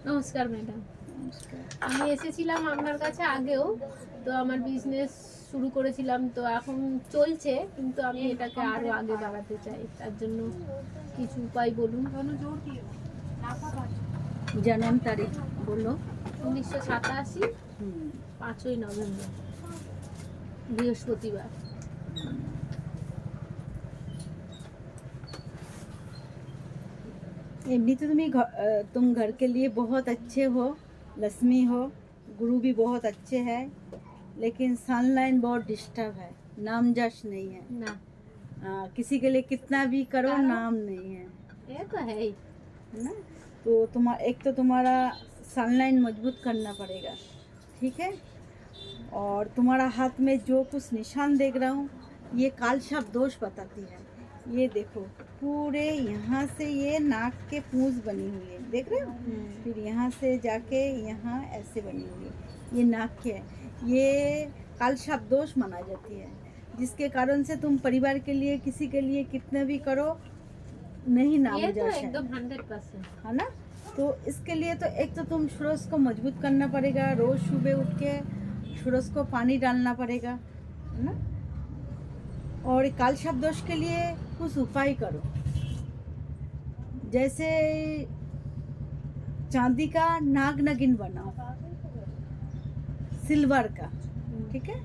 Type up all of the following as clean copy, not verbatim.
নমস্কার ম্যাডাম। আমি এসেছিলাম আপনার কাছে আগেও, তো আমার বিজনেস শুরু করেছিলাম, তো এখন চলছে, কিন্তু আমি এটাকে আরো আগে বাড়াতে চাই। তার জন্য কিছু উপায় বলুন। जन्म तारीख बोलो। 1987, 5ই নভেম্বর, বৃহস্পতিবার। एमनी तो तुम घर के लिए बहुत अच्छे हो, लक्ष्मी हो, गुरु भी बहुत अच्छे हैं, लेकिन सनलाइन बहुत डिस्टर्ब है, नाम जश नहीं है ना, किसी के लिए कितना भी करो नाम नहीं है, ये तो है ही। है ना। तो तुम्हारा सनलाइन मजबूत करना पड़ेगा, ठीक है। और तुम्हारा हाथ में जो कुछ निशान देख रहा हूँ, ये कालशाप दोष बताती है। ये देखो, पूरे यहाँ से ये नाक के पूंछ बनी हुई है, देख रहे हो। फिर यहाँ से जाके यहाँ ऐसे बनी हुई है, ये नाक के है। ये कालशाप दोष माना जाती है, जिसके कारण से तुम परिवार के लिए, किसी के लिए कितना भी करो नहीं नाम ये तो जश है, एकदम 100%। है ना। तो इसके लिए तो एक तो तुम सूरज को मजबूत करना पड़ेगा, रोज सुबह उठ के सूरज को पानी डालना पड़ेगा, है ना। और कालशाप दोष के लिए कुछ उपाय करो, जैसे चांदी का नाग नगिन बनाओ, सिल्वर का, ठीक है।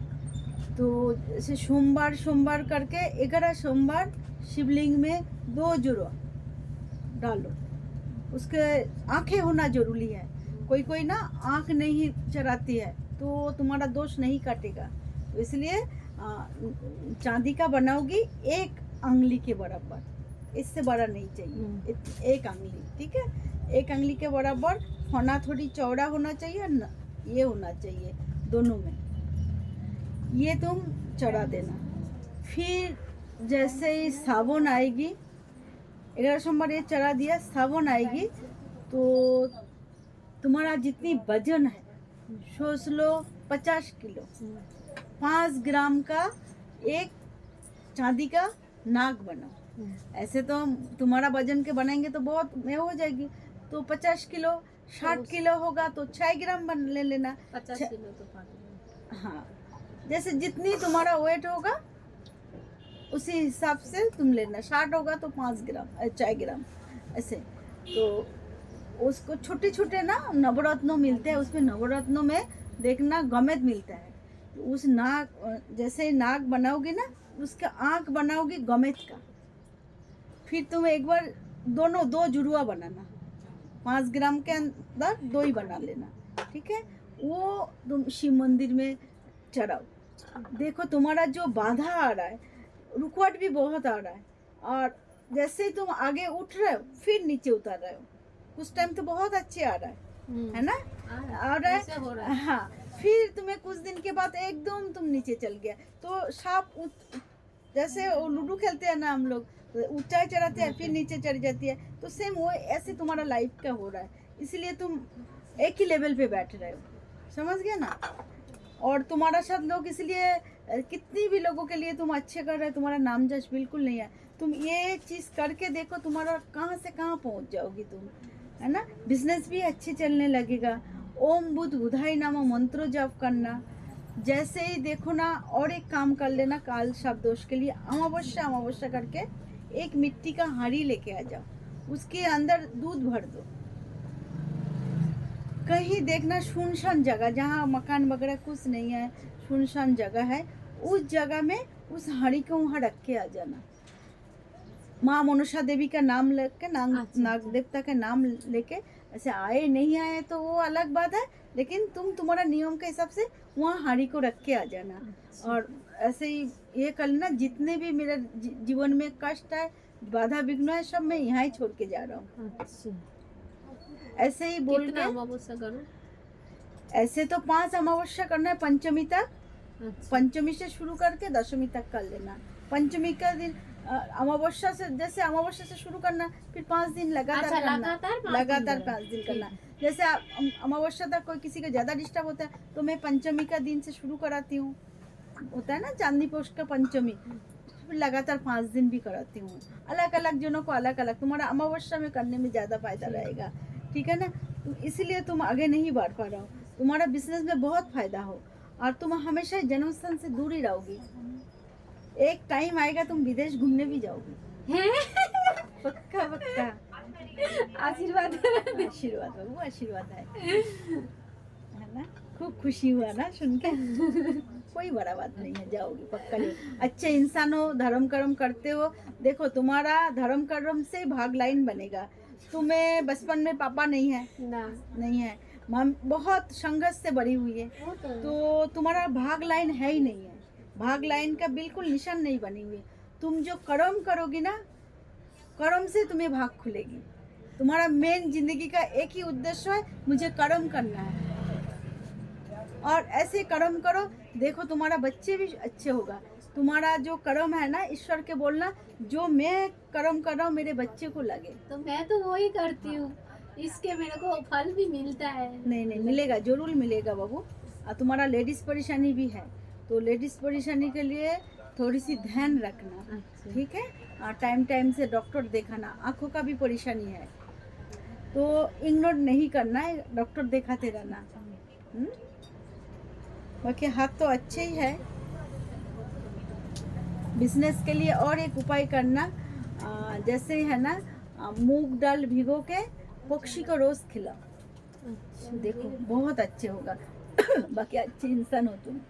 तो जैसे सोमवार सोमवार करके 11 सोमवार शिवलिंग में 2 जुड़ो डालो, उसके आंखें होना जरूरी है। कोई कोई ना आंख नहीं चराती है, तो तुम्हारा दोष नहीं काटेगा। तो इसलिए चांदी का बनाओगी 1 अंगुली के बराबर, इससे बड़ा नहीं चाहिए, 1 अंगुली, ठीक है। 1 अंगुली के बराबर होना, थोड़ी चौड़ा होना चाहिए न, ये होना चाहिए दोनों में। ये तुम चढ़ा देना। फिर जैसे ही सावन आएगी, 11 सोमवार ये चढ़ा दिया, सावन आएगी तो तुम्हारा जितनी वजन है सोच लो 50 किलो, 5 ग्राम का एक चांदी का नाग बनाओ। ऐसे तो तुम्हारा वजन के बनाएंगे तो बहुत में हो जाएगी, तो 50 किलो, 60 किलो होगा तो 6 ग्राम बन ले लेना। 50 किलो तो 5 हाँ, जैसे जितनी तुम्हारा वेट होगा उसी हिसाब से तुम लेना। 60 होगा तो 5 ग्राम 4 ग्राम ऐसे। तो उसको छोटे छोटे ना नवरत्नों मिलते हैं, उसमें नवरत्नों में देखना गमेत मिलता है। तो उस नाग, जैसे नाग बनाओगी ना, उसका आँख बनाओगी गमेत का। फिर तुम एक बार दोनों 2 जुड़वा बनाना, 5 ग्राम के अंदर 2 ही बना लेना, ठीक है। वो तुम शिव मंदिर में चढ़ाओ। देखो तुम्हारा जो बाधा आ रहा है, रुकावट भी बहुत आ रहा है, और जैसे ही तुम आगे उठ रहे हो फिर नीचे उतर रहे हो। कुछ टाइम तो बहुत अच्छे आ रहा है ना, आ रहा है, हाँ। फिर तुम्हें कुछ दिन के बाद एकदम तुम नीचे चल गया, तो सांप जैसे वो लूडो खेलते हैं ना हम लोग, ऊंचाई चढ़ाते हैं फिर नीचे चढ़ जाती है, तो सेम वो ऐसे तुम्हारा लाइफ का हो रहा है। इसलिए तुम एक ही लेवल पे बैठ रहे हो, समझ गया ना। और तुम्हारा साथ लोग, इसलिए कितनी भी लोगों के लिए तुम अच्छे कर रहे हो, तुम्हारा नाम जश बिल्कुल नहीं है। तुम ये चीज़ करके देखो, तुम्हारा कहाँ से कहाँ पहुँच जाओगी तुम, है ना। बिजनेस भी अच्छे चलने लगेगा। ओम बुद्ध बुधाई नामा मंत्र जप करना। जैसे ही देखो ना, और एक काम कर लेना काल शाप दोष के लिए, अमावस्या अमावस्या करके एक मिट्टी का हांडी लेके आ जाओ, उसके अंदर दूध भर दो। कहीं देखना सुनसान जगह, जहाँ मकान वगैरह कुछ नहीं है, सुनसान जगह है, उस जगह में उस हांडी को वहाँ रख के आ जाना। माँ मनसा देवी का नाम लेके, नाग देवता का नाम लेके, ऐसे आए नहीं आए तो वो अलग बात है, लेकिन तुम्हारा नियम के हिसाब से वहाँ हांडी को रख के आ जाना। और ऐसे ही ये कर लेना, जितने भी मेरे जीवन में कष्ट है, बाधा विघ्न है, सब मैं यहाँ ही छोड़ के जा रहा हूँ। ऐसे ही बोल के अमावस्या करो। ऐसे तो 5 अमावस्या करना है, पंचमी तक। पंचमी से शुरू करके दशमी तक कर लेना। पंचमी का दिन अमावस्या से, जैसे अमावस्या से शुरू करना, फिर 5 दिन लगातार करना, लगातार 5 दिन करना। जैसे अमावस्या तक कोई किसी का ज़्यादा डिस्टर्ब होता है तो मैं पंचमी का दिन से शुरू कराती हूँ, होता है ना चांदनी पौष का पंचमी, फिर लगातार 5 दिन भी कराती हूँ। अलग अलग जनों को अलग अलग, तुम्हारा अमावस्या में करने में ज़्यादा फायदा रहेगा, ठीक है ना। तो इसीलिए तुम आगे नहीं बढ़ पा रहे हो। तुम्हारा बिजनेस में बहुत फायदा हो और तुम हमेशा जन्म स्थान से दूर ही रहोगी। एक टाइम आएगा तुम विदेश घूमने भी जाओगी। हैं? पक्का पक्का। आशीर्वाद। आशीर्वाद बाबू, आशीर्वाद है ना। खूब खुशी हुआ ना सुन के। कोई बड़ा बात नहीं है, जाओगी पक्का ले। अच्छे इंसान हो, धर्म कर्म करते हो। देखो तुम्हारा धर्म कर्म से भाग लाइन बनेगा। तुम्हें बचपन में पापा नहीं है, ना, नहीं है, मम बहुत संघर्ष से बड़ी हुई है, वो तो है। तो तुम्हारा भाग लाइन है ही नहीं है। भाग लाइन का बिल्कुल निशान नहीं बनी हुई। तुम जो कर्म करोगी ना, कर्म से तुम्हें भाग खुलेगी। तुम्हारा मेन जिंदगी का एक ही उद्देश्य है, मुझे कर्म करना है और ऐसे कर्म करो। देखो तुम्हारा बच्चे भी अच्छे होगा। तुम्हारा जो कर्म है ना, ईश्वर के बोलना, जो मैं कर्म कर रहा हूँ मेरे बच्चे को लगे। तो मैं तो वही करती हूँ, इसके मेरे को फल भी मिलता है। नहीं नहीं, मिलेगा, जरूर मिलेगा बाबू। और तुम्हारा लेडीज परेशानी भी है, तो लेडीज परेशानी के लिए थोड़ी सी ध्यान रखना, अच्छा। ठीक है। और टाइम टाइम से डॉक्टर दिखाना। आँखों का भी परेशानी है तो इग्नोर नहीं करना है, डॉक्टर दिखाते रहना। बाकी हाथ तो अच्छे ही है। बिजनेस के लिए और एक उपाय करना, जैसे है ना, मूंग दाल भिगो के पक्षी को रोज खिलाओ। अच्छा। देखो बहुत अच्छे होगा। बाकी अच्छे इंसान हो तुम।